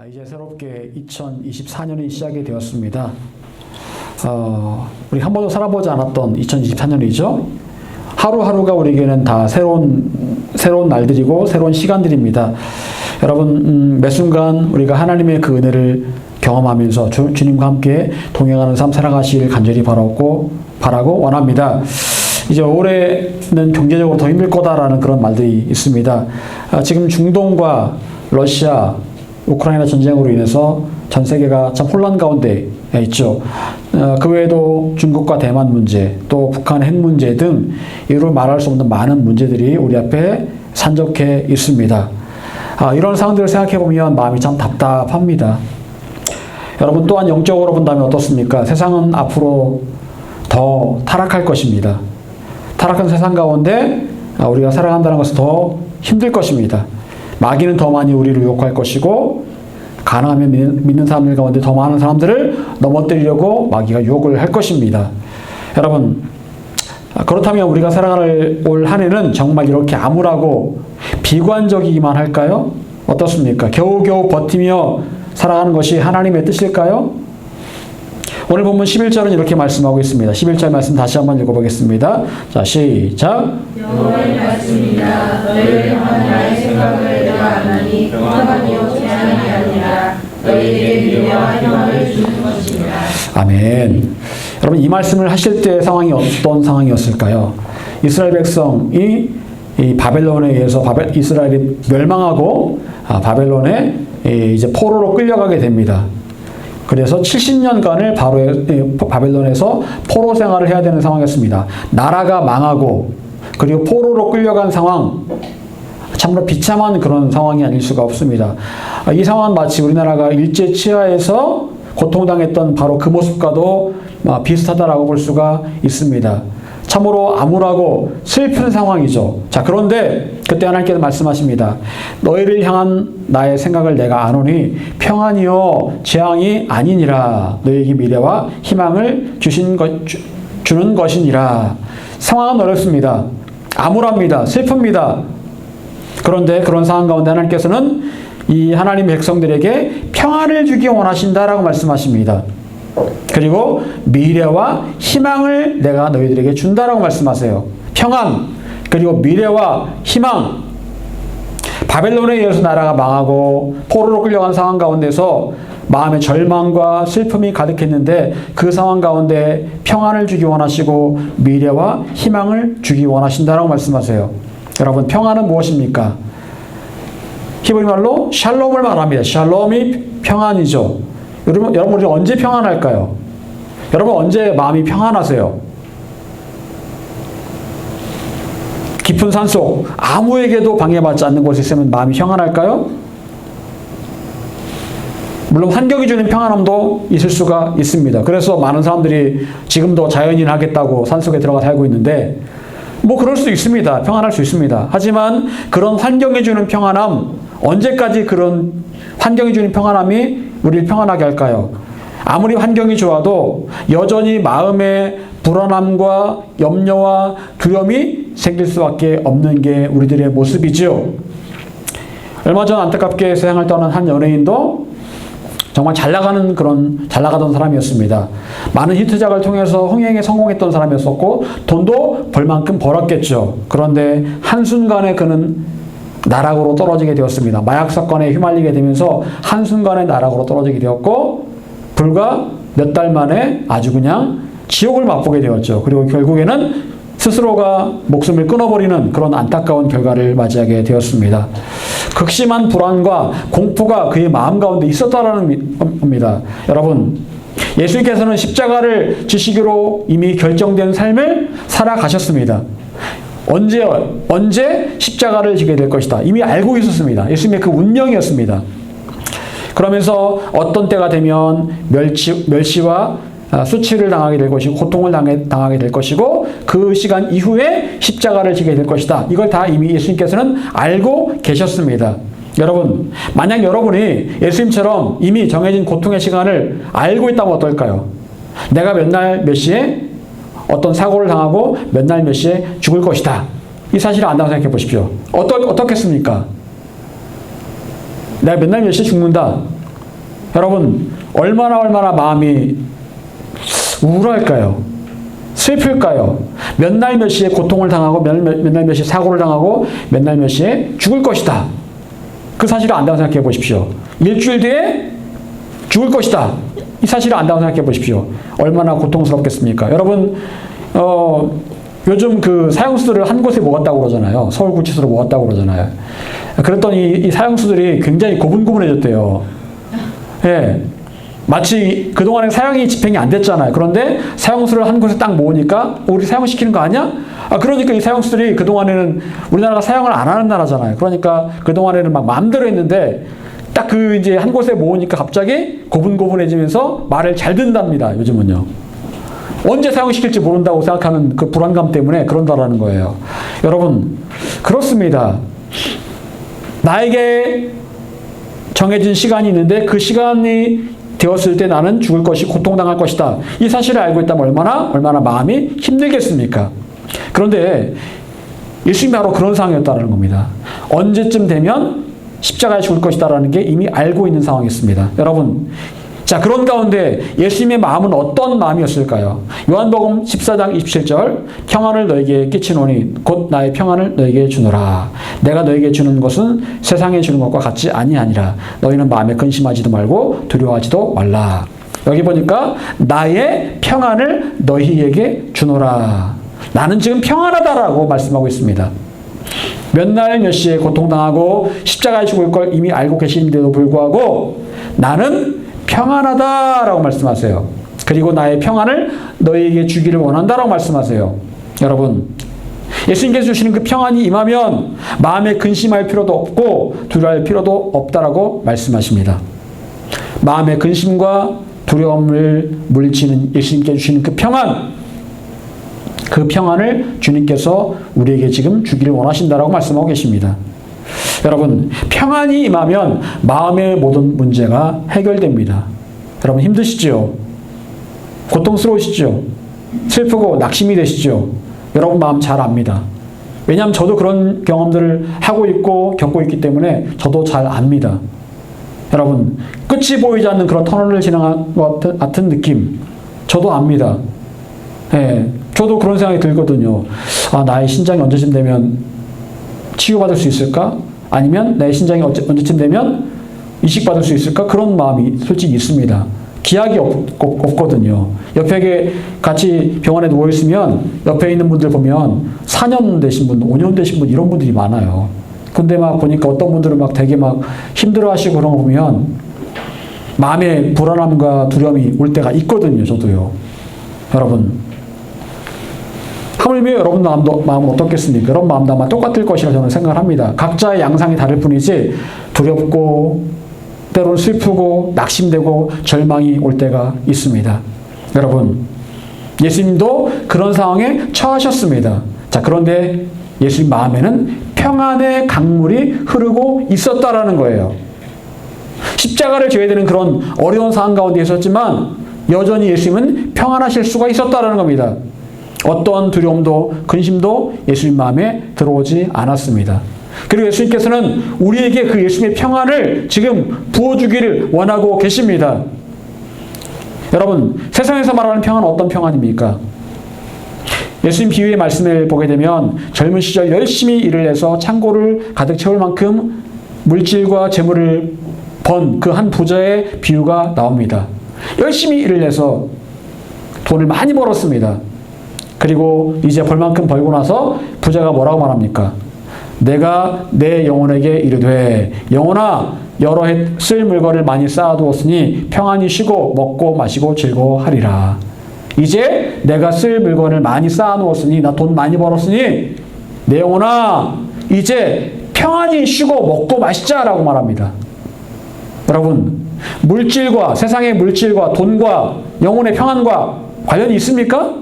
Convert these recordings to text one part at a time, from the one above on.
이제 새롭게 2024년이 시작이 되었습니다. 우리 한 번도 살아보지 않았던 2024년이죠. 하루하루가 우리에게는 다 새로운 날들이고 새로운 시간들입니다. 여러분, 매 순간 우리가 하나님의 그 은혜를 경험하면서 주님과 함께 동행하는 삶 살아가시길 간절히 바라고 원합니다. 이제 올해는 경제적으로 더 힘들 거다라는 그런 말들이 있습니다. 지금 중동과 러시아, 우크라이나 전쟁으로 인해서 전 세계가 참 혼란 가운데 있죠. 그 외에도 중국과 대만 문제, 또 북한 핵 문제 등 이루 말할 수 없는 많은 문제들이 우리 앞에 산적해 있습니다. 이런 상황들을 생각해 보면 마음이 참 답답합니다. 여러분, 또한 영적으로 본다면 어떻습니까? 세상은 앞으로 더 타락할 것입니다. 타락한 세상 가운데 우리가 살아간다는 것은 더 힘들 것입니다. 마귀는 더 많이 우리를 유혹할 것이고, 가능하면 믿는 사람들 가운데 더 많은 사람들을 넘어뜨리려고 마귀가 유혹을 할 것입니다. 여러분, 그렇다면 우리가 살아갈 올 한 해는 정말 이렇게 암울하고 비관적이기만 할까요? 어떻습니까? 겨우겨우 버티며 살아가는 것이 하나님의 뜻일까요? 오늘 본문 11절은 이렇게 말씀하고 있습니다. 11절 말씀 다시 한번 읽어보겠습니다. 자, 시작. 여호와의 말씀이다. 너희를 향한 나의 생각을 내가 아나니 평안이요 재앙이 아니라 너희에게 미래와 희망을 주는 것이니라. 아멘. 여러분, 이 말씀을 하실 때의 상황이 어떤 상황이었을까요? 이스라엘 백성이 이 바벨론에 의해서 이스라엘이 멸망하고 바벨론에 이제 포로로 끌려가게 됩니다. 그래서 70년간을 바벨론에서 포로 생활을 해야 되는 상황이었습니다. 나라가 망하고 그리고 포로로 끌려간 상황, 참으로 비참한 그런 상황이 아닐 수가 없습니다. 이 상황은 마치 우리나라가 일제 치하에서 고통당했던 바로 그 모습과도 비슷하다라고 볼 수가 있습니다. 참으로 암울하고 슬픈 상황이죠. 자, 그런데 그때 하나님께서 말씀하십니다. 너희를 향한 나의 생각을 내가 아노니 평안이요 재앙이 아니니라. 너희에게 미래와 희망을 주는 것이니라. 상황은 어렵습니다. 암울합니다. 슬픕니다. 그런데 그런 상황 가운데 하나님께서는 이 하나님의 백성들에게 평안을 주기 원하신다라고 말씀하십니다. 그리고 미래와 희망을 내가 너희들에게 준다라고 말씀하세요. 평안, 그리고 미래와 희망. 바벨론에 의해서 나라가 망하고 포로로 끌려간 상황 가운데서 마음의 절망과 슬픔이 가득했는데 그 상황 가운데 평안을 주기 원하시고 미래와 희망을 주기 원하신다라고 말씀하세요. 여러분, 평안은 무엇입니까? 히브리 말로 샬롬을 말합니다. 샬롬이 평안이죠. 여러분, 우리 언제 평안할까요? 여러분, 언제 마음이 평안하세요? 깊은 산속 아무에게도 방해받지 않는 곳에 있으면 마음이 평안할까요? 물론 환경이 주는 평안함도 있을 수가 있습니다. 그래서 많은 사람들이 지금도 자연인 하겠다고 산속에 들어가 살고 있는데, 그럴 수 있습니다. 평안할 수 있습니다. 하지만 그런 환경이 주는 평안함, 언제까지 그런 환경이 주는 평안함이 우리를 평안하게 할까요? 아무리 환경이 좋아도 여전히 마음에 불안함과 염려와 두려움이 생길 수밖에 없는 게 우리들의 모습이지요. 얼마 전 안타깝게 세상을 떠난 한 연예인도 정말 잘 나가던 사람이었습니다. 많은 히트작을 통해서 흥행에 성공했던 사람이었었고 돈도 벌 만큼 벌었겠죠. 그런데 한순간에 그는 나락으로 떨어지게 되었습니다. 마약 사건에 휘말리게 되면서 한순간에 나락으로 떨어지게 되었고, 불과 몇 달 만에 아주 그냥 지옥을 맛보게 되었죠. 그리고 결국에는 스스로가 목숨을 끊어버리는 그런 안타까운 결과를 맞이하게 되었습니다. 극심한 불안과 공포가 그의 마음 가운데 있었다라는 겁니다. 여러분, 예수님께서는 십자가를 지시기로 이미 결정된 삶을 살아가셨습니다. 언제 십자가를 지게 될 것이다. 이미 알고 있었습니다. 예수님의 그 운명이었습니다. 그러면서 어떤 때가 되면 멸시와 수치를 당하게 될 것이고 고통을 당하게 될 것이고 그 시간 이후에 십자가를 지게 될 것이다. 이걸 다 이미 예수님께서는 알고 계셨습니다. 여러분, 만약 여러분이 예수님처럼 이미 정해진 고통의 시간을 알고 있다면 어떨까요? 내가 몇 날 몇 시에 어떤 사고를 당하고 몇 날 몇 시에 죽을 것이다. 이 사실을 안다고 생각해 보십시오. 어떻겠습니까? 내가 몇 날 몇 시에 죽는다. 여러분, 얼마나 마음이 우울할까요? 슬플까요? 몇 날 몇 시에 고통을 당하고 몇 날 몇 시에 사고를 당하고 몇 날 몇 시에 죽을 것이다. 그 사실을 안다고 생각해 보십시오. 일주일 뒤에 죽을 것이다. 이 사실을 안다고 생각해 보십시오. 얼마나 고통스럽겠습니까? 여러분, 요즘 그 사형수들을 한 곳에 모았다고 그러잖아요. 서울구치소로 모았다고 그러잖아요. 그랬더니 이 사형수들이 굉장히 고분고분해졌대요. 예. 마치 그동안에 사형이 집행이 안 됐잖아요. 그런데 사형수를 한 곳에 딱 모으니까 우리 사형시키는 거 아니야? 그러니까 이 사형수들이 그동안에는 우리나라가 사형을 안 하는 나라잖아요. 그러니까 그동안에는 막 마음대로 했는데 딱 그 이제 한 곳에 모으니까 갑자기 고분고분해지면서 말을 잘 듣는답니다. 요즘은요. 언제 사형시킬지 모른다고 생각하는 그 불안감 때문에 그런다라는 거예요. 여러분, 그렇습니다. 나에게 정해진 시간이 있는데 그 시간이 되었을 때 나는 죽을 것이 고통당할 것이다. 이 사실을 알고 있다면 얼마나 마음이 힘들겠습니까? 그런데 예수님이 바로 그런 상황이었다는 겁니다. 언제쯤 되면 십자가에 죽을 것이다라는 게 이미 알고 있는 상황이었습니다. 여러분, 자, 그런 가운데 예수님의 마음은 어떤 마음이었을까요? 요한복음 14장 27절, 평안을 너에게 끼치노니 곧 나의 평안을 너에게 주노라. 내가 너에게 주는 것은 세상에 주는 것과 같지 아니하니라. 너희는 마음에 근심하지도 말고 두려워하지도 말라. 여기 보니까 나의 평안을 너희에게 주노라. 나는 지금 평안하다라고 말씀하고 있습니다. 몇 날 몇 시에 고통당하고 십자가에 죽을 걸 이미 알고 계시는데도 불구하고 나는 평안하다라고 말씀하세요. 그리고 나의 평안을 너희에게 주기를 원한다라고 말씀하세요. 여러분, 예수님께서 주시는 그 평안이 임하면 마음에 근심할 필요도 없고 두려워할 필요도 없다라고 말씀하십니다. 마음의 근심과 두려움을 물리치는 예수님께 주시는 그 평안, 그 평안을 주님께서 우리에게 지금 주기를 원하신다라고 말씀하고 계십니다. 여러분, 평안이 임하면 마음의 모든 문제가 해결됩니다. 여러분, 힘드시죠? 고통스러우시죠? 슬프고 낙심이 되시죠? 여러분 마음 잘 압니다. 왜냐하면 저도 그런 경험들을 하고 있고 겪고 있기 때문에 저도 잘 압니다. 여러분, 끝이 보이지 않는 그런 터널을 지나간 것 같은 느낌, 저도 압니다. 예, 저도 그런 생각이 들거든요. 나의 신장이 언제쯤 되면 치유받을 수 있을까? 아니면 내 신장이 언제쯤 되면 이식받을 수 있을까? 그런 마음이 솔직히 있습니다. 기약이 없거든요. 옆에 같이 병원에 누워있으면 옆에 있는 분들 보면 4년 되신 분, 5년 되신 분 이런 분들이 많아요. 근데 막 보니까 어떤 분들은 막 되게 막 힘들어 하시고 그런 거 보면 마음에 불안함과 두려움이 올 때가 있거든요. 저도요. 여러분, 하물며 여러분 마음은 어떻겠습니까? 여러분 마음도 아마 똑같을 것이라 저는 생각을 합니다. 각자의 양상이 다를 뿐이지 두렵고 때로는 슬프고 낙심되고 절망이 올 때가 있습니다. 여러분, 예수님도 그런 상황에 처하셨습니다. 자, 그런데 예수님 마음에는 평안의 강물이 흐르고 있었다라는 거예요. 십자가를 져야 되는 그런 어려운 상황 가운데 있었지만 여전히 예수님은 평안하실 수가 있었다라는 겁니다. 어떠한 두려움도 근심도 예수님 마음에 들어오지 않았습니다. 그리고 예수님께서는 우리에게 그 예수님의 평안을 지금 부어주기를 원하고 계십니다. 여러분, 세상에서 말하는 평안은 어떤 평안입니까? 예수님 비유의 말씀을 보게 되면 젊은 시절 열심히 일을 해서 창고를 가득 채울 만큼 물질과 재물을 번 그 한 부자의 비유가 나옵니다. 열심히 일을 해서 돈을 많이 벌었습니다. 그리고 이제 벌만큼 벌고 나서 부자가 뭐라고 말합니까? 내가 내 영혼에게 이르되 영혼아 여러 해 쓸 물건을 많이 쌓아두었으니 평안히 쉬고 먹고 마시고 즐거워하리라. 이제 내가 쓸 물건을 많이 쌓아놓았으니 나 돈 많이 벌었으니 내 영혼아 이제 평안히 쉬고 먹고 마시자라고 말합니다. 여러분, 물질과 세상의 물질과 돈과 영혼의 평안과 관련이 있습니까?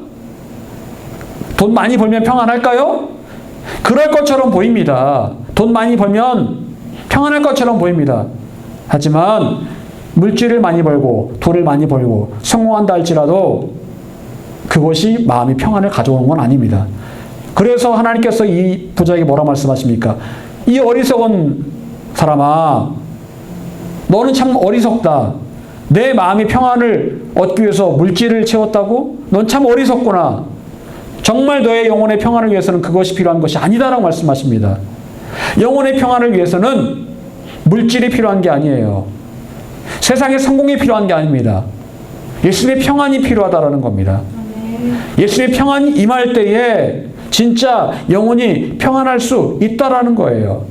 돈 많이 벌면 평안할까요? 그럴 것처럼 보입니다. 돈 많이 벌면 평안할 것처럼 보입니다. 하지만 물질을 많이 벌고 돈을 많이 벌고 성공한다 할지라도 그것이 마음의 평안을 가져오는 건 아닙니다. 그래서 하나님께서 이 부자에게 뭐라 말씀하십니까? 이 어리석은 사람아, 너는 참 어리석다. 내 마음의 평안을 얻기 위해서 물질을 채웠다고? 넌 참 어리석구나. 정말 너의 영혼의 평안을 위해서는 그것이 필요한 것이 아니다라고 말씀하십니다. 영혼의 평안을 위해서는 물질이 필요한 게 아니에요. 세상의 성공이 필요한 게 아닙니다. 예수님의 평안이 필요하다라는 겁니다. 예수님의 평안이 임할 때에 진짜 영혼이 평안할 수 있다라는 거예요.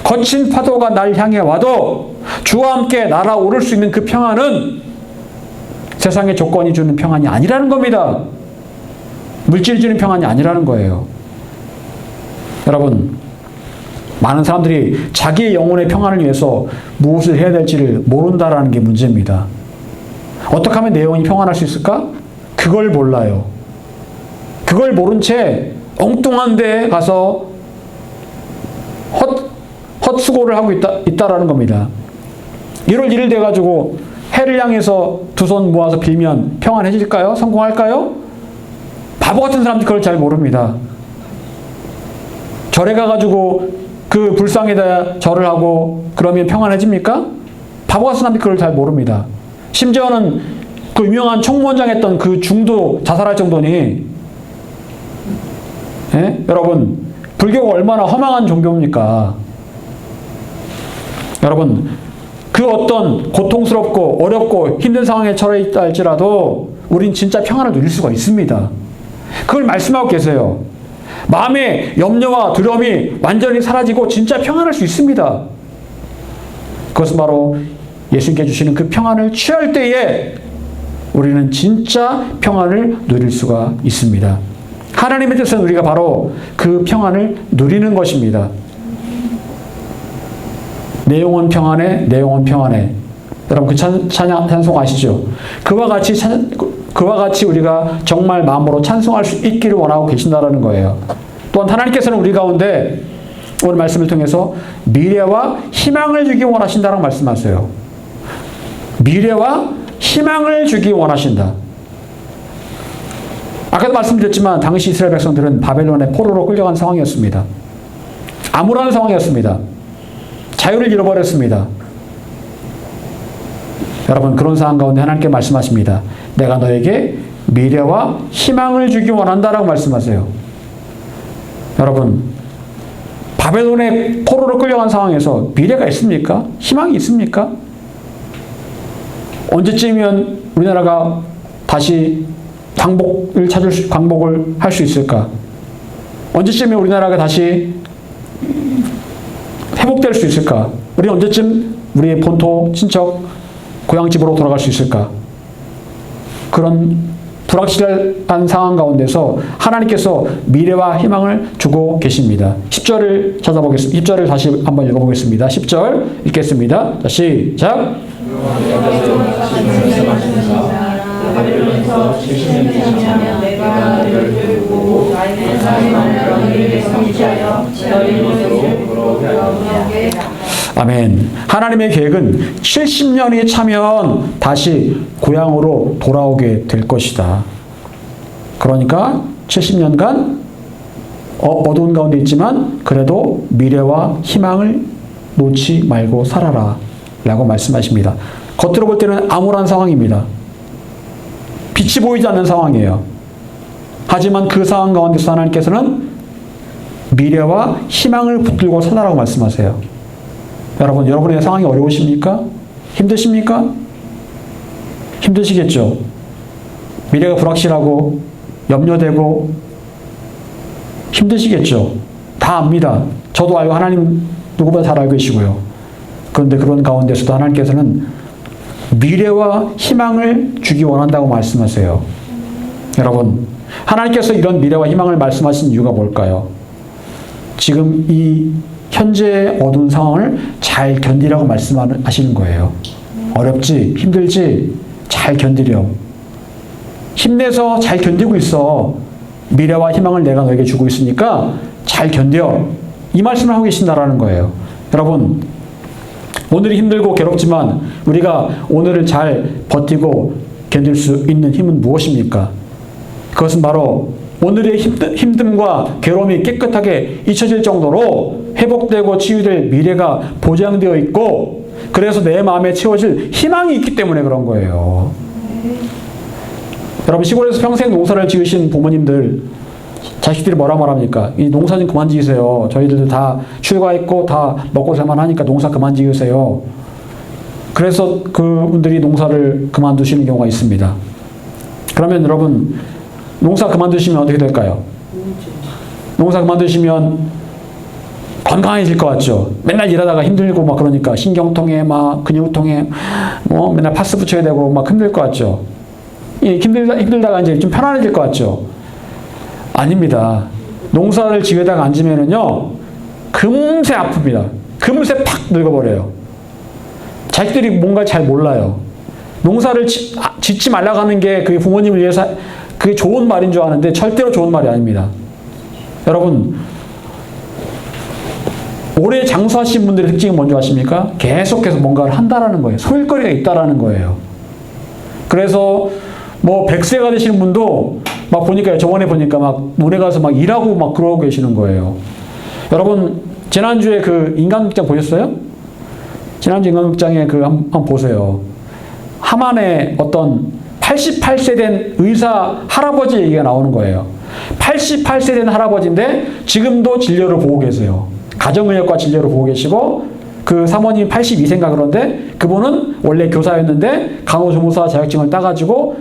거친 파도가 날 향해 와도 주와 함께 날아오를 수 있는 그 평안은 세상의 조건이 주는 평안이 아니라는 겁니다. 물질이 주는 평안이 아니라는 거예요. 여러분, 많은 사람들이 자기의 영혼의 평안을 위해서 무엇을 해야 될지를 모른다라는 게 문제입니다. 어떻게 하면 내 영혼이 평안할 수 있을까? 그걸 몰라요. 그걸 모른 채 엉뚱한 데에 가서 헛수고를 하고 있다라는 겁니다. 이럴 일을 돼가지고 해를 향해서 두 손 모아서 빌면 평안해질까요? 성공할까요? 바보 같은 사람들이 그걸 잘 모릅니다. 절에 가가지고 그 불상에다 절을 하고 그러면 평안해집니까? 바보 같은 사람들이 그걸 잘 모릅니다. 심지어는 그 유명한 총무원장 했던 그 중도 자살할 정도니, 예? 여러분, 불교가 얼마나 허망한 종교입니까? 여러분, 그 어떤 고통스럽고 어렵고 힘든 상황에 처해 있다 할지라도 우린 진짜 평안을 누릴 수가 있습니다. 그걸 말씀하고 계세요. 마음의 염려와 두려움이 완전히 사라지고 진짜 평안할 수 있습니다. 그것은 바로 예수님께 주시는 그 평안을 취할 때에 우리는 진짜 평안을 누릴 수가 있습니다. 하나님의 뜻은 우리가 바로 그 평안을 누리는 것입니다. 내 영혼 평안해, 내 영혼 평안해. 여러분 그 찬송 아시죠? 그와 같이 우리가 정말 마음으로 찬송할 수 있기를 원하고 계신다라는 거예요. 또한 하나님께서는 우리 가운데 오늘 말씀을 통해서 미래와 희망을 주기 원하신다라고 말씀하세요. 미래와 희망을 주기 원하신다. 아까도 말씀드렸지만 당시 이스라엘 백성들은 바벨론의 포로로 끌려간 상황이었습니다. 암울한 상황이었습니다. 자유를 잃어버렸습니다. 여러분 그런 상황 가운데 하나님께 말씀하십니다. 내가 너에게 미래와 희망을 주기 원한다라고 말씀하세요. 여러분 바벨론의 포로로 끌려간 상황에서 미래가 있습니까? 희망이 있습니까? 언제쯤이면 우리나라가 다시 광복을 할 수 있을까? 언제쯤이면 우리나라가 다시 회복될 수 있을까? 우리 언제쯤 우리의 본토, 친척, 고향집으로 돌아갈 수 있을까? 그런 불확실한 상황 가운데서 하나님께서 미래와 희망을 주고 계십니다. 10절을 찾아보겠습니다. 10절을 다시 한번 읽어보겠습니다. 10절 읽겠습니다. 자, 시작. 바벨론에서 70년 지나면 내가 너희를 끌고 나의 사람을 너희에게 성취하여 너희를 돌아오게 아멘. 하나님의 계획은 70년이 차면 다시 고향으로 돌아오게 될 것이다. 그러니까 70년간 어두운 가운데 있지만 그래도 미래와 희망을 놓지 말고 살아라 라고 말씀하십니다. 겉으로 볼 때는 암울한 상황입니다. 빛이 보이지 않는 상황이에요. 하지만 그 상황 가운데서 하나님께서는 미래와 희망을 붙들고 살아라고 말씀하세요. 여러분, 여러분의 상황이 어려우십니까? 힘드십니까? 힘드시겠죠? 미래가 불확실하고 염려되고 힘드시겠죠? 다 압니다. 저도 알고 하나님 누구보다 잘 알고 계시고요. 그런데 그런 가운데서도 하나님께서는 미래와 희망을 주기 원한다고 말씀하세요. 여러분, 하나님께서 이런 미래와 희망을 말씀하신 이유가 뭘까요? 지금 이 현재의 어두운 상황을 잘 견디라고 말씀하시는 거예요. 어렵지? 힘들지? 잘 견디렴. 힘내서 잘 견디고 있어. 미래와 희망을 내가 너에게 주고 있으니까 잘 견뎌. 이 말씀을 하고 계신다라는 거예요. 여러분, 오늘이 힘들고 괴롭지만 우리가 오늘을 잘 버티고 견딜 수 있는 힘은 무엇입니까? 그것은 바로 오늘의 힘듦과 괴로움이 깨끗하게 잊혀질 정도로 회복되고 치유될 미래가 보장되어 있고 그래서 내 마음에 채워질 희망이 있기 때문에 그런 거예요. 여러분, 시골에서 평생 농사를 지으신 부모님들, 자식들이 뭐라 말합니까? 이 농사 좀 그만 지으세요. 저희들도 다 출가했고 다 먹고 살만하니까 농사 그만 지으세요. 그래서 그분들이 농사를 그만두시는 경우가 있습니다. 그러면 여러분, 농사 그만두시면 어떻게 될까요? 농사 그만두시면 건강해질 것 같죠? 맨날 일하다가 힘들고 막 그러니까 신경통에 막 근육통에 뭐 맨날 파스 붙여야 되고 막 힘들 것 같죠? 힘들다가 이제 좀 편안해질 것 같죠? 아닙니다. 농사를 지으다가 앉으면은요, 금세 아픕니다. 금세 팍 늙어버려요. 자식들이 뭔가 잘 몰라요. 농사를 짓지 말라고 하는 게 그게 부모님을 위해서 그게 좋은 말인 줄 아는데 절대로 좋은 말이 아닙니다. 여러분, 오래 장수하신 분들의 특징이 뭔지 아십니까? 계속해서 뭔가를 한다라는 거예요. 소일거리가 있다라는 거예요. 그래서 뭐 100세가 되시는 분도 막 보니까 저번에 보니까 막 논에 가서 막 일하고 막 그러고 계시는 거예요. 여러분, 지난주에 그 인간극장 보셨어요? 지난주 인간극장에 그 한번 보세요. 하만의 어떤 88세 된 의사 할아버지 얘기가 나오는 거예요. 88세 된 할아버지인데 지금도 진료를 보고 계세요. 가정의학과 진료를 보고 계시고, 그 사모님 82세인가 그런데 그분은 원래 교사였는데 간호조무사 자격증을 따가지고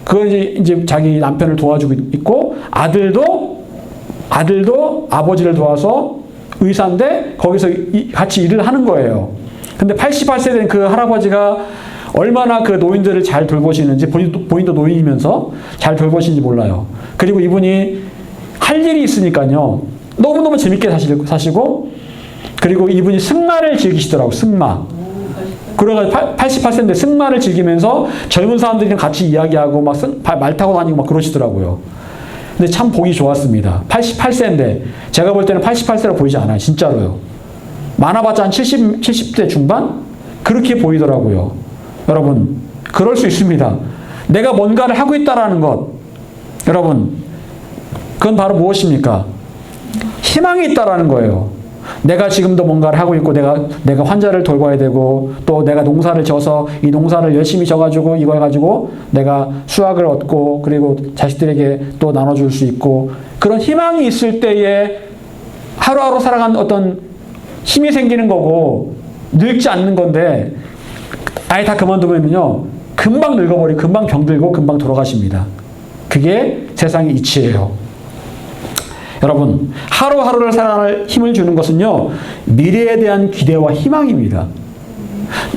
그 이제 자기 남편을 도와주고 있고, 아들도 아버지를 도와서 의사인데 거기서 같이 일을 하는 거예요. 근데 88세 된 그 할아버지가 얼마나 그 노인들을 잘 돌보시는지, 본인도 노인이면서 잘 돌보시는지 몰라요. 그리고 이분이 할 일이 있으니까요, 너무너무 재밌게 사시고, 그리고 이분이 승마를 즐기시더라고요. 승마. 그래가지고 88세인데 승마를 즐기면서 젊은 사람들이랑 같이 이야기하고 막 말 타고 다니고 막 그러시더라고요. 근데 참 보기 좋았습니다. 88세인데 제가 볼 때는 88세로 보이지 않아요. 진짜로요. 많아봤자 한 70대 중반? 그렇게 보이더라고요. 여러분, 그럴 수 있습니다. 내가 뭔가를 하고 있다라는 것, 여러분, 그건 바로 무엇입니까? 희망이 있다라는 거예요. 내가 지금도 뭔가를 하고 있고, 내가 환자를 돌봐야 되고, 또 내가 농사를 져서 이 농사를 열심히 져가지고 이거 해가지고 내가 수확을 얻고, 그리고 자식들에게 또 나눠줄 수 있고, 그런 희망이 있을 때에 하루하루 살아가는 어떤 힘이 생기는 거고, 늙지 않는 건데, 아예 다 그만두면요, 금방 늙어버리고, 금방 병들고, 금방 돌아가십니다. 그게 세상의 이치예요. 여러분, 하루하루를 살아갈 힘을 주는 것은요, 미래에 대한 기대와 희망입니다.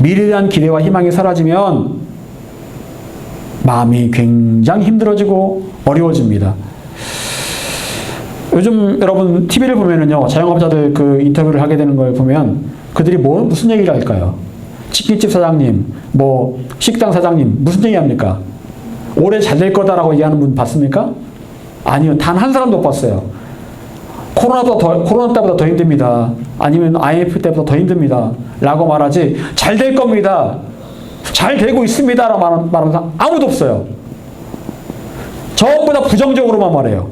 미래에 대한 기대와 희망이 사라지면 마음이 굉장히 힘들어지고 어려워집니다. 요즘 여러분 TV를 보면은요, 자영업자들 그 인터뷰를 하게 되는 걸 보면 그들이 무슨 얘기를 할까요? 치킨집 사장님, 뭐 식당 사장님, 무슨 얘기 합니까? 올해 잘 될 거다라고 얘기하는 분 봤습니까? 아니요, 단 한 사람도 못 봤어요. 코로나 때보다 더 힘듭니다. 아니면 IMF 때보다 더 힘듭니다. 라고 말하지, 잘 될 겁니다. 잘 되고 있습니다. 라고 말하는 사람 아무도 없어요. 전부 다 부정적으로만 말해요.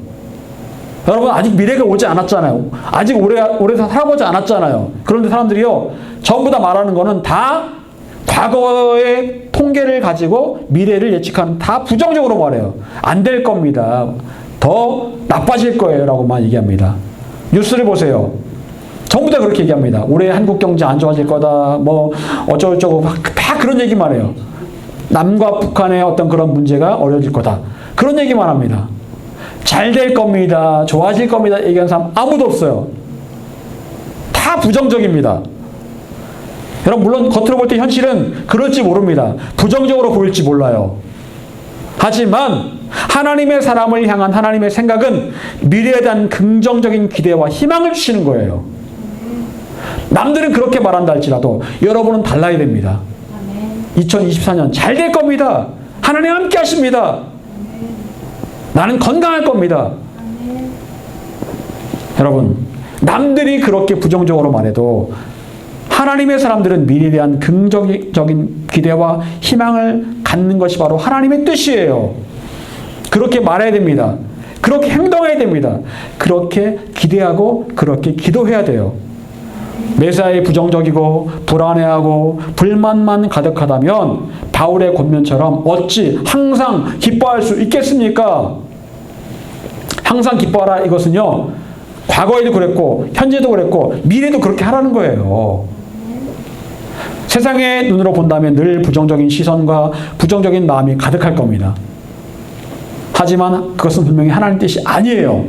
여러분, 아직 미래가 오지 않았잖아요. 아직 오래 살아보지 않았잖아요. 그런데 사람들이요, 전부 다 말하는 거는 다 과거의 통계를 가지고 미래를 예측하는, 다 부정적으로 말해요. 안 될 겁니다. 더 나빠질 거예요. 라고만 얘기합니다. 뉴스를 보세요. 전부 다 그렇게 얘기합니다. 올해 한국 경제 안 좋아질 거다. 뭐 어쩌고저쩌고 다 그런 얘기만 해요. 남과 북한의 어떤 그런 문제가 어려질 거다. 그런 얘기만 합니다. 잘 될 겁니다. 좋아질 겁니다. 얘기하는 사람 아무도 없어요. 다 부정적입니다. 여러분, 물론 겉으로 볼 때 현실은 그럴지 모릅니다. 부정적으로 보일지 몰라요. 하지만 하나님의 사람을 향한 하나님의 생각은 미래에 대한 긍정적인 기대와 희망을 주시는 거예요. 남들은 그렇게 말한다 할지라도 여러분은 달라야 됩니다. 2024년 잘 될 겁니다. 하나님 함께 하십니다. 나는 건강할 겁니다. 여러분, 남들이 그렇게 부정적으로 말해도 하나님의 사람들은 미래에 대한 긍정적인 기대와 희망을 갖는 것이 바로 하나님의 뜻이에요. 그렇게 말해야 됩니다. 그렇게 행동해야 됩니다. 그렇게 기대하고 그렇게 기도해야 돼요. 메시아에 부정적이고 불안해하고 불만만 가득하다면 바울의 권면처럼 어찌 항상 기뻐할 수 있겠습니까? 항상 기뻐하라 이것은요, 과거에도 그랬고 현재도 그랬고 미래도 그렇게 하라는 거예요. 세상의 눈으로 본다면 늘 부정적인 시선과 부정적인 마음이 가득할 겁니다. 하지만 그것은 분명히 하나님 뜻이 아니에요.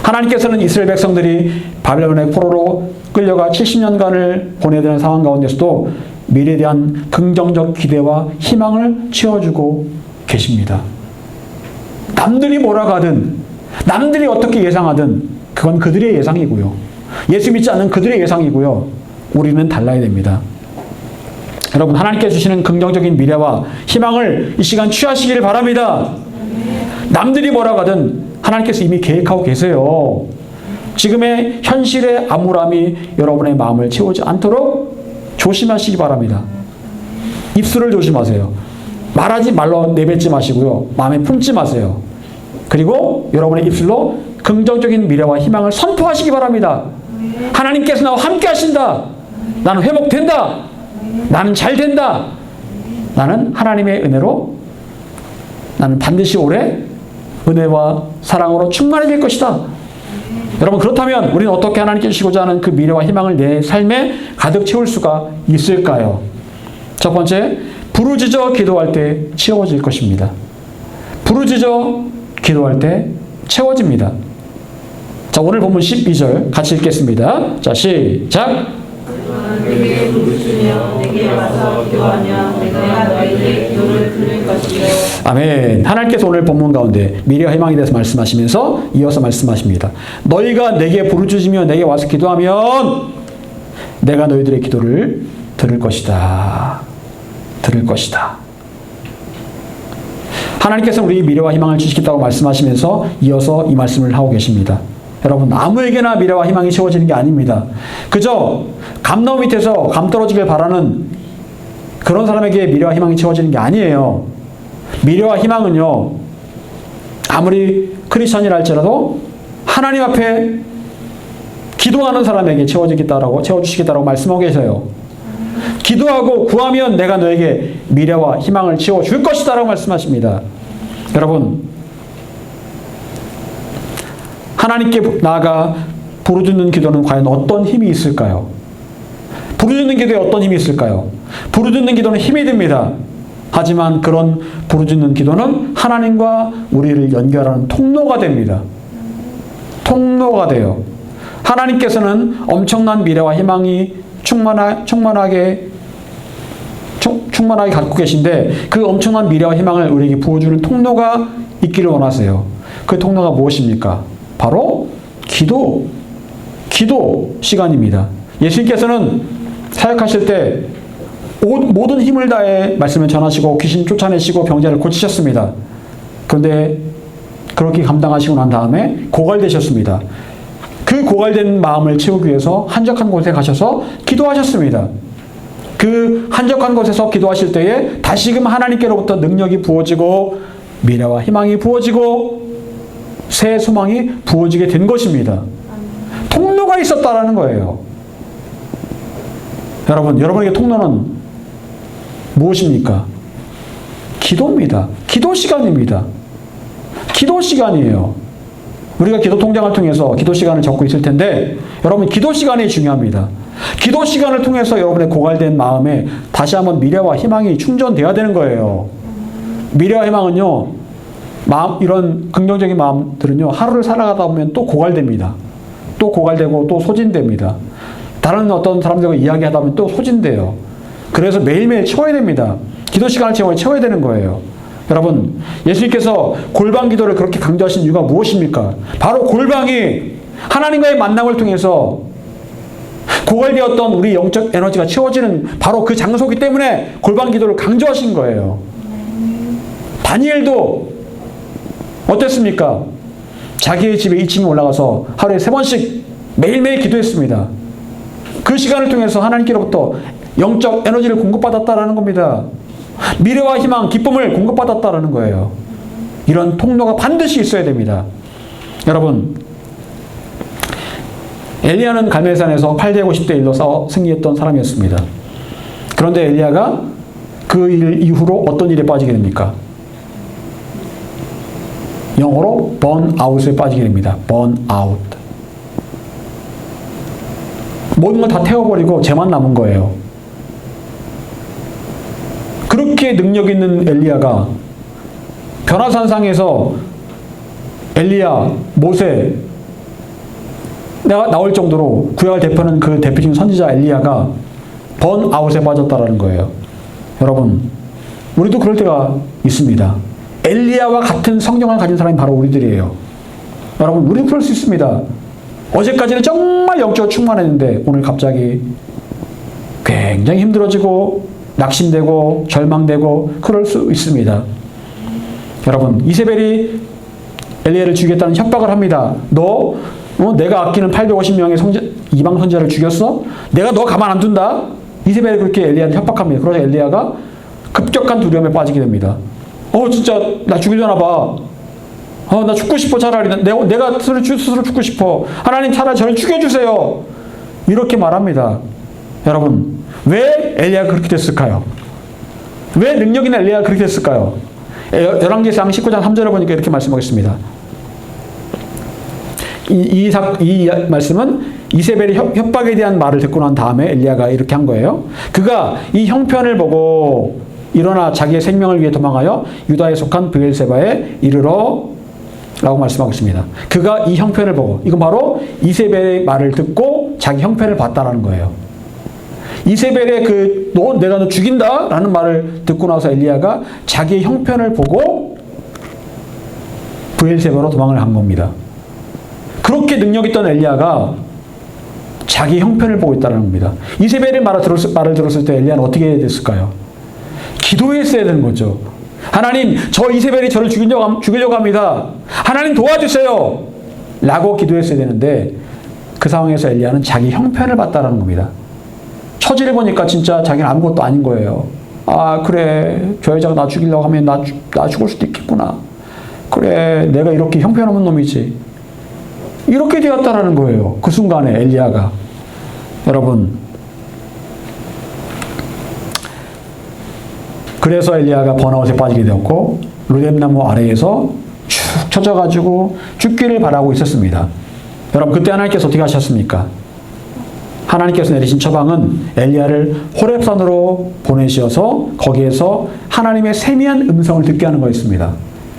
하나님께서는 이스라엘 백성들이 바벨론의 포로로 끌려가 70년간을 보내야 되는 상황 가운데서도 미래에 대한 긍정적 기대와 희망을 채워주고 계십니다. 남들이 뭐라 하든, 남들이 어떻게 예상하든 그건 그들의 예상이고요. 예수 믿지 않는 그들의 예상이고요. 우리는 달라야 됩니다. 여러분, 하나님께서 주시는 긍정적인 미래와 희망을 이 시간 취하시기를 바랍니다. 남들이 뭐라고 하든 하나님께서 이미 계획하고 계세요. 지금의 현실의 암울함이 여러분의 마음을 채우지 않도록 조심하시기 바랍니다. 입술을 조심하세요. 말하지 말로 내뱉지 마시고요. 마음에 품지 마세요. 그리고 여러분의 입술로 긍정적인 미래와 희망을 선포하시기 바랍니다. 하나님께서 나와 함께 하신다. 나는 회복된다. 나는 잘 된다. 나는 하나님의 은혜로, 나는 반드시 올해 은혜와 사랑으로 충만해질 것이다. 여러분, 그렇다면 우리는 어떻게 하나님께 주시고자 하는 그 미래와 희망을 내 삶에 가득 채울 수가 있을까요? 첫 번째, 부르짖어 기도할 때 채워질 것입니다. 부르짖어 기도할 때 채워집니다. 자, 오늘 본문 12절 같이 읽겠습니다. 자, 시작. 내게 부르짖으며 내게 와서 기도하며 내가 너희의 기도를 들을 것이요. 아멘. 하나님께서 오늘 본문 가운데 미래와 희망에 대해서 말씀하시면서 이어서 말씀하십니다. 너희가 내게 부르짖으며 내게 와서 기도하면 내가 너희들의 기도를 들을 것이다. 들을 것이다. 하나님께서 우리 미래와 희망을 주시겠다고 말씀하시면서 이어서 이 말씀을 하고 계십니다. 여러분, 아무에게나 미래와 희망이 채워지는 게 아닙니다. 그저 감나무 밑에서 감 떨어지길 바라는 그런 사람에게 미래와 희망이 채워지는 게 아니에요. 미래와 희망은요, 아무리 크리스천이라 할지라도 하나님 앞에 기도하는 사람에게 채워주시겠다라고 말씀하고 계세요. 기도하고 구하면 내가 너에게 미래와 희망을 채워줄 것이다 라고 말씀하십니다. 여러분, 하나님께 나아가 부르짖는 기도는 과연 어떤 힘이 있을까요? 부르짖는 기도에 어떤 힘이 있을까요? 부르짖는 기도는 힘이 됩니다. 하지만 그런 부르짖는 기도는 하나님과 우리를 연결하는 통로가 됩니다. 통로가 돼요. 하나님께서는 엄청난 미래와 희망이 충만하게 갖고 계신데 그 엄청난 미래와 희망을 우리에게 부어주는 통로가 있기를 원하세요. 그 통로가 무엇입니까? 바로 기도 시간입니다. 예수님께서는 사역하실 때 모든 힘을 다해 말씀을 전하시고 귀신 쫓아내시고 병자를 고치셨습니다. 그런데 그렇게 감당하시고 난 다음에 고갈되셨습니다. 그 고갈된 마음을 채우기 위해서 한적한 곳에 가셔서 기도하셨습니다. 그 한적한 곳에서 기도하실 때에 다시금 하나님께로부터 능력이 부어지고 미래와 희망이 부어지고 새 소망이 부어지게 된 것입니다. 통로가 있었다라는 거예요. 여러분, 여러분에게 통로는 무엇입니까? 기도입니다. 기도 시간입니다. 기도 시간이에요. 우리가 기도 통장을 통해서 기도 시간을 적고 있을 텐데 여러분, 기도 시간이 중요합니다. 기도 시간을 통해서 여러분의 고갈된 마음에 다시 한번 미래와 희망이 충전되어야 되는 거예요. 미래와 희망은요, 이런 긍정적인 마음들은요, 하루를 살아가다 보면 또 고갈됩니다. 또 고갈되고 또 소진됩니다. 다른 어떤 사람들과 이야기하다 보면 또 소진돼요. 그래서 매일매일 채워야 됩니다. 기도 시간을 채워야 되는 거예요. 여러분, 예수님께서 골방 기도를 그렇게 강조하신 이유가 무엇입니까? 바로 골방이 하나님과의 만남을 통해서 고갈되었던 우리 영적 에너지가 채워지는 바로 그 장소이기 때문에 골방 기도를 강조하신 거예요. 다니엘도 어땠습니까? 자기의 집에 2층에 올라가서 하루에 3번씩 매일매일 기도했습니다. 그 시간을 통해서 하나님께로부터 영적 에너지를 공급받았다라는 겁니다. 미래와 희망, 기쁨을 공급받았다라는 거예요. 이런 통로가 반드시 있어야 됩니다. 여러분, 엘리야는 갈멜산에서 8대 50대 1로 싸워 승리했던 사람이었습니다. 그런데 엘리야가 그 일 이후로 어떤 일에 빠지게 됩니까? 영어로 번아웃에 빠지게 됩니다. 번아웃. 모든 걸 다 태워버리고 쟤만 남은 거예요. 그렇게 능력 있는 엘리야가 변화산상에서 엘리야, 모세 내가 나올 정도로 구약을 대표하는 그 대표적인 선지자 엘리야가 번아웃에 빠졌다라는 거예요. 여러분, 우리도 그럴 때가 있습니다. 엘리야와 같은 성경을 가진 사람이 바로 우리들이에요. 여러분, 우리도 그럴 수 있습니다. 어제까지는 정말 영적으로 충만했는데 오늘 갑자기 굉장히 힘들어지고 낙심되고 절망되고 그럴 수 있습니다. 여러분, 이세벨이 엘리야를 죽이겠다는 협박을 합니다. 너 내가 아끼는 850명의 이방 선지자를 죽였어? 내가 너 가만 안 둔다? 이세벨이 그렇게 엘리야를 협박합니다. 그러자 엘리야가 급격한 두려움에 빠지게 됩니다. 진짜 나 죽이려나 봐. 나 죽고 싶어. 차라리 내가 스스로 죽고 싶어. 하나님 차라리 저를 죽여주세요. 이렇게 말합니다. 여러분, 왜 엘리야가 그렇게 됐을까요? 왜 능력 있는 엘리야가 그렇게 됐을까요? 열왕기상 19장 3절을 보니까 이렇게 말씀하겠습니다. 이 말씀은 이세벨이 협박에 대한 말을 듣고 난 다음에 엘리야가 이렇게 한 거예요. 그가 이 형편을 보고 일어나 자기의 생명을 위해 도망하여 유다에 속한 브엘세바에 이르러 라고 말씀하겠습니다. 그가 이 형편을 보고, 이건 바로 이세벨의 말을 듣고 자기 형편을 봤다라는 거예요. 이세벨의 내가 너 죽인다 라는 말을 듣고 나서 엘리야가 자기의 형편을 보고 브엘세바로 도망을 한 겁니다. 그렇게 능력 있던 엘리야가 자기 형편을 보고 있다는 겁니다. 이세벨의 말을 들었을 때 엘리야는 어떻게 됐을까요? 기도했어야 되는 거죠. 하나님, 저 이세벨이 저를 죽이려고 합니다. 하나님 도와주세요. 라고 기도했어야 되는데 그 상황에서 엘리야는 자기 형편을 봤다는 겁니다. 처지를 보니까 진짜 자기는 아무것도 아닌 거예요. 그래, 저 여자가 나 죽이려고 하면 나 죽을 수도 있겠구나. 그래, 내가 이렇게 형편없는 놈이지. 이렇게 되었다라는 거예요. 그 순간에 엘리야가. 여러분, 그래서 엘리야가 번아웃에 빠지게 되었고 루뎀나무 아래에서 축 처져가지고 죽기를 바라고 있었습니다. 여러분, 그때 하나님께서 어떻게 하셨습니까? 하나님께서 내리신 처방은 엘리야를 호렙산으로 보내셔서 거기에서 하나님의 세미한 음성을 듣게 하는 거였습니다.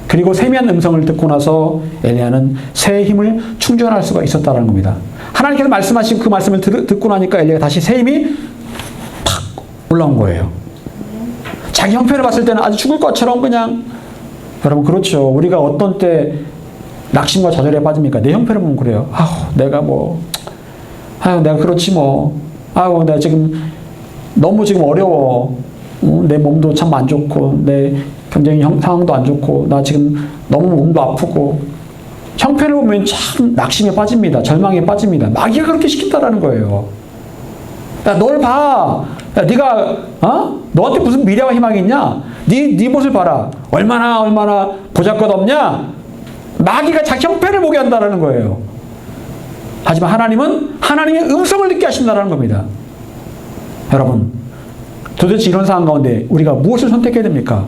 그리고 세미한 음성을 듣고 나서 엘리야는 새 힘을 충전할 수가 있었다는 겁니다. 하나님께서 말씀하신 그 말씀을 듣고 나니까 엘리야가 다시 새 힘이 팍 올라온 거예요. 자기 형편을 봤을 때는 아주 죽을 것처럼 그냥, 여러분 그렇죠. 우리가 어떤 때 낙심과 좌절에 빠집니까? 내 형편을 보면 그래요. 내가 내가 그렇지 뭐. 내가 지금 너무 어려워. 내 몸도 참 안 좋고 내 경제적인 상황도 안 좋고 나 지금 너무 몸도 아프고. 형편을 보면 참 낙심에 빠집니다. 절망에 빠집니다. 마귀가 그렇게 시킨다라는 거예요. 야, 널 봐. 야, 네가 너한테 무슨 미래와 희망이 있냐? 네 모습을 봐라. 얼마나 보잘것없냐? 마귀가 자기 형편을 보게 한다라는 거예요. 하지만 하나님은 하나님의 음성을 듣게 하신다라는 겁니다. 여러분, 도대체 이런 상황 가운데 우리가 무엇을 선택해야 됩니까?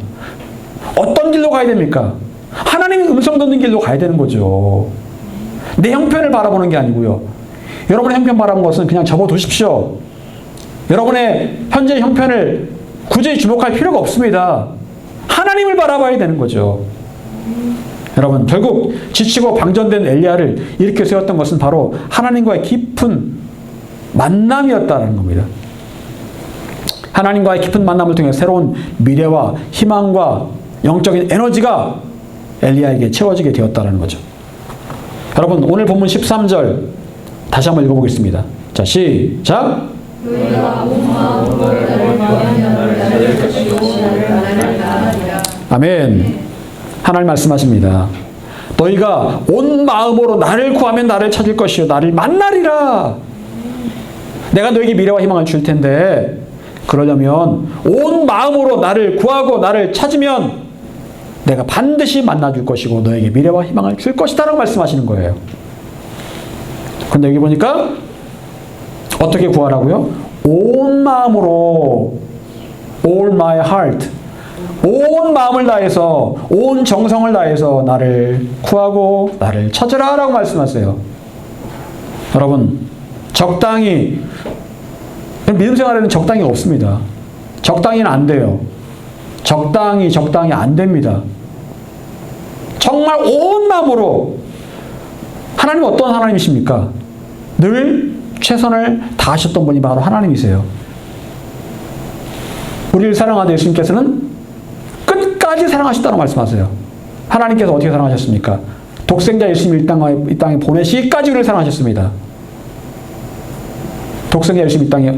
어떤 길로 가야 됩니까? 하나님의 음성 듣는 길로 가야 되는 거죠. 내 형편을 바라보는 게 아니고요. 여러분의 형편 바라보는 것은 그냥 접어두십시오. 여러분의 현재 형편을 굳이 주목할 필요가 없습니다. 하나님을 바라봐야 되는 거죠. 여러분, 결국 지치고 방전된 엘리야를 이렇게 세웠던 것은 바로 하나님과의 깊은 만남이었다는 겁니다. 하나님과의 깊은 만남을 통해 새로운 미래와 희망과 영적인 에너지가 엘리야에게 채워지게 되었다는 거죠. 여러분, 오늘 본문 13절 다시 한번 읽어보겠습니다. 자, 시작! 아멘. 하나님 말씀하십니다. 너희가 온 마음으로 나를 구하면 나를 찾을 것이요 나를 만나리라. 내가 너에게 미래와 희망을 줄 텐데 그러려면 온 마음으로 나를 구하고 나를 찾으면 내가 반드시 만나줄 것이고 너에게 미래와 희망을 줄 것이다 라고 말씀하시는 거예요. 근데 여기 보니까 어떻게 구하라고요? 온 마음으로, all my heart, 온 마음을 다해서, 온 정성을 다해서 나를 구하고 나를 찾으라 라고 말씀하세요. 여러분, 적당히, 믿음 생활에는 적당히 없습니다. 적당히는 안 돼요. 적당히 안 됩니다. 정말 온 마음으로. 하나님은 어떤 하나님이십니까? 늘 최선을 다하셨던 분이 바로 하나님이세요. 우리를 사랑하는 예수님께서는 끝까지 사랑하셨다고 말씀하세요. 하나님께서 어떻게 사랑하셨습니까? 독생자 예수님을 이 땅에 보내시기까지 우리를 사랑하셨습니다. 독생자 예수님 이 땅에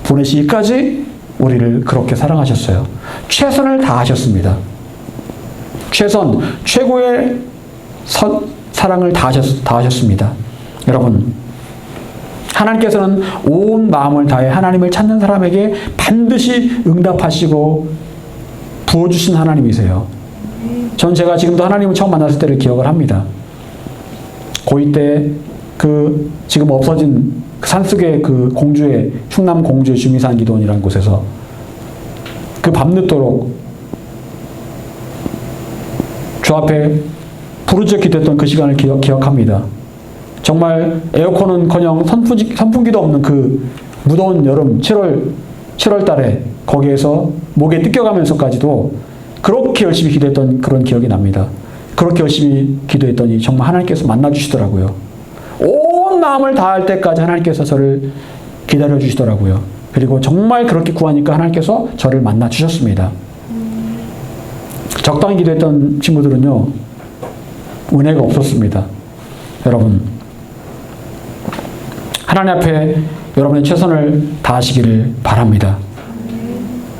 보내시기까지 우리를 그렇게 사랑하셨어요. 최선을 다하셨습니다. 최고의 사랑을 다하셨습니다. 여러분, 하나님께서는 온 마음을 다해 하나님을 찾는 사람에게 반드시 응답하시고 부어주신 하나님이세요. 전 제가 지금도 하나님을 처음 만났을 때를 기억을 합니다. 고2 때 지금 없어진 산속의 공주의, 충남 공주의 주미산 기도원이라는 곳에서 밤늦도록 주 앞에 부르짖어 기도했던 그 시간을 기억합니다. 정말 에어컨은커녕 선풍기도 없는 무더운 여름 7월 달에 거기에서 목에 뜯겨가면서까지도 그렇게 열심히 기도했던 그런 기억이 납니다. 그렇게 열심히 기도했더니 정말 하나님께서 만나주시더라고요. 온 마음을 다할 때까지 하나님께서 저를 기다려주시더라고요. 그리고 정말 그렇게 구하니까 하나님께서 저를 만나주셨습니다. 적당히 기도했던 친구들은요, 은혜가 없었습니다. 여러분, 하나님 앞에 여러분의 최선을 다하시기를 바랍니다.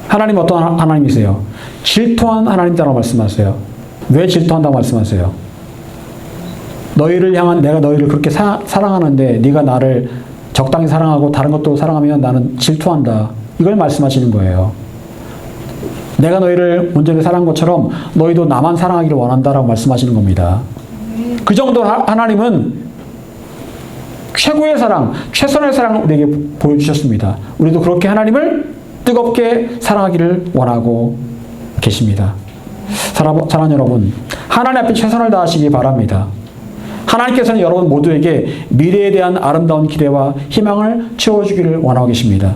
하나님 어떤 하나님이세요? 질투한 하나님이라고 말씀하세요. 왜 질투한다고 말씀하세요? 내가 너희를 그렇게 사랑하는데 네가 나를 적당히 사랑하고 다른 것도 사랑하면 나는 질투한다. 이걸 말씀하시는 거예요. 내가 너희를 온전히 사랑한 것처럼 너희도 나만 사랑하기를 원한다라고 말씀하시는 겁니다. 그 정도 하나님은 최고의 사랑, 최선의 사랑을 우리에게 보여주셨습니다. 우리도 그렇게 하나님을 뜨겁게 사랑하기를 원하고 계십니다. 사랑하는 여러분, 하나님 앞에 최선을 다하시기 바랍니다. 하나님께서는 여러분 모두에게 미래에 대한 아름다운 기대와 희망을 채워주기를 원하고 계십니다.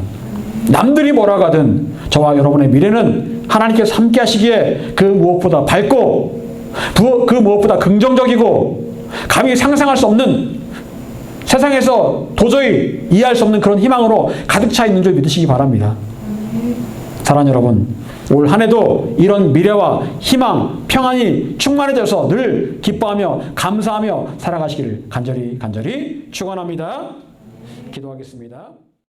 남들이 뭐라고 하든 저와 여러분의 미래는 하나님께서 함께 하시기에 그 무엇보다 밝고 그 무엇보다 긍정적이고 감히 상상할 수 없는, 세상에서 도저히 이해할 수 없는 그런 희망으로 가득 차 있는 줄 믿으시기 바랍니다. 사랑하는 여러분, 올 한 해도 이런 미래와 희망, 평안이 충만해져서 늘 기뻐하며 감사하며 살아가시기를 간절히 축원합니다. 기도하겠습니다.